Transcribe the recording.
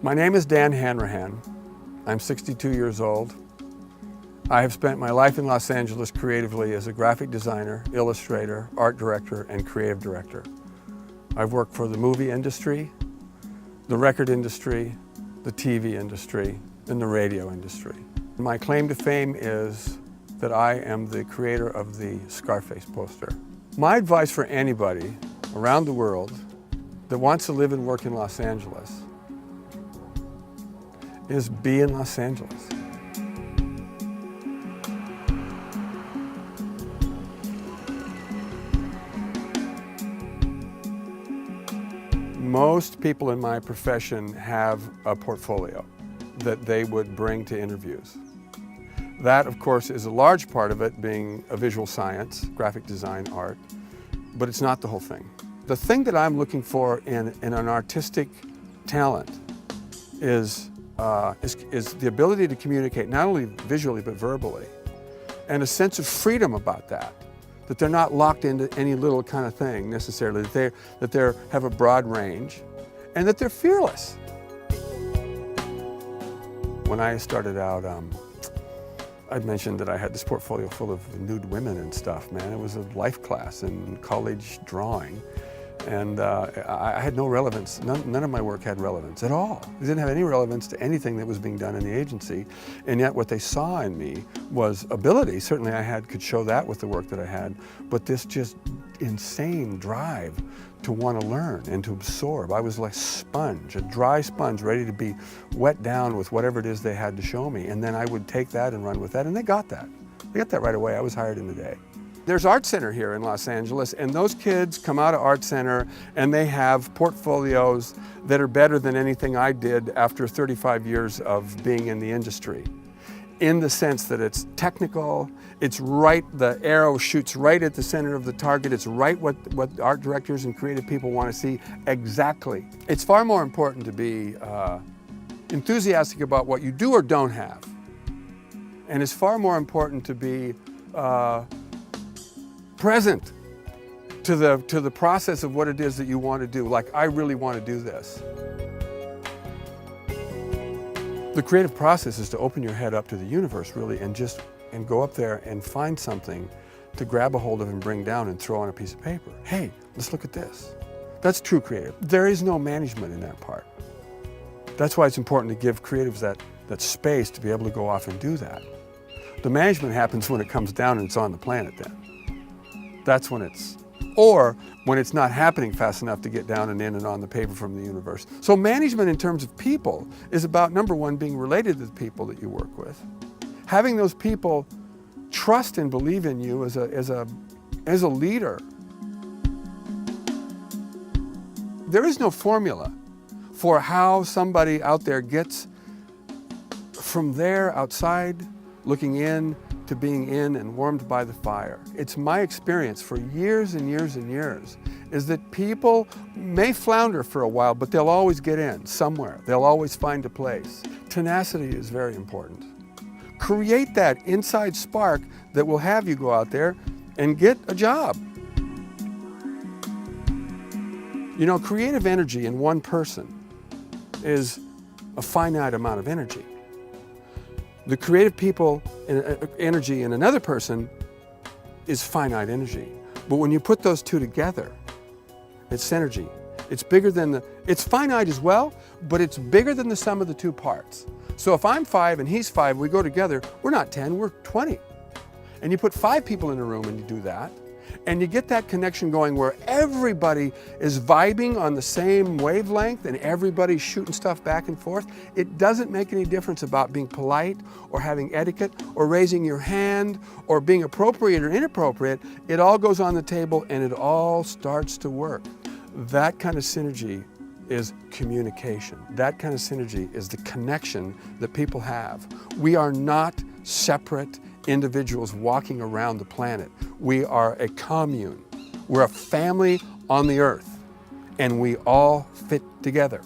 My name is Dan Hanrahan. I'm 62 years old. I have spent my life in Los Angeles creatively as a graphic designer, illustrator, art director, and creative director. I've worked for the movie industry, the record industry, the TV industry, and the radio industry. My claim to fame is that I am the creator of the Scarface poster. My advice for anybody around the world that wants to live and work in Los Angeles is be in Los Angeles. Most people in my profession have a portfolio that they would bring to interviews. That, of course, is a large part of it being a visual science, graphic design, art, but it's not the whole thing. The thing that I'm looking for in an artistic talent is the ability to communicate not only visually but verbally, and a sense of freedom about that. That they're not locked into any little kind of thing necessarily, that they have a broad range, and that they're fearless. When I started out, I'd mentioned that I had this portfolio full of nude women and stuff, man. It was a life class in college drawing. And I had no relevance. None of my work had relevance at all. It didn't have any relevance to anything that was being done in the agency. And yet what they saw in me was ability. Certainly I could show that with the work that I had, but this just insane drive to want to learn and to absorb. I was like a sponge, a dry sponge ready to be wet down with whatever it is they had to show me. And then I would take that and run with that, and they got that. They got that right away. I was hired in a day. There's Art Center here in Los Angeles, and those kids come out of Art Center and they have portfolios that are better than anything I did after 35 years of being in the industry. In the sense that it's technical, it's right, the arrow shoots right at the center of the target, it's right what art directors and creative people want to see exactly. It's far more important to be enthusiastic about what you do or don't have. And it's far more important to be present to the process of what it is that you want to do. Like, I really want to do this. The creative process is to open your head up to the universe, really, and go up there and find something to grab a hold of and bring down and throw on a piece of paper. Hey, let's look at this. That's true creative. There is no management in that part. That's why it's important to give creatives that space to be able to go off and do that. The management happens when it comes down and it's on the planet then. That's when or when it's not happening fast enough to get down and in and on the paper from the universe. So management in terms of people is about, number one, being related to the people that you work with. Having those people trust and believe in you as a leader. There is no formula for how somebody out there gets from there outside, looking in, to being in and warmed by the fire. It's my experience for years and years and years is that people may flounder for a while, but they'll always get in somewhere. They'll always find a place. Tenacity is very important. Create that inside spark that will have you go out there and get a job. You know, creative energy in one person is a finite amount of energy. The creative energy in another person is finite energy. But when you put those two together, it's synergy. It's bigger than it's finite as well, but it's bigger than the sum of the two parts. So if I'm 5 and he's 5, we go together, we're not 10, we're 20. And you put 5 people in a room and you do that, and you get that connection going where everybody is vibing on the same wavelength and everybody's shooting stuff back and forth. It doesn't make any difference about being polite or having etiquette or raising your hand or being appropriate or inappropriate. It all goes on the table and it all starts to work. That kind of synergy is communication. That kind of synergy is the connection that people have. We are not separate individuals walking around the planet. We are a commune. We're a family on the earth, and we all fit together.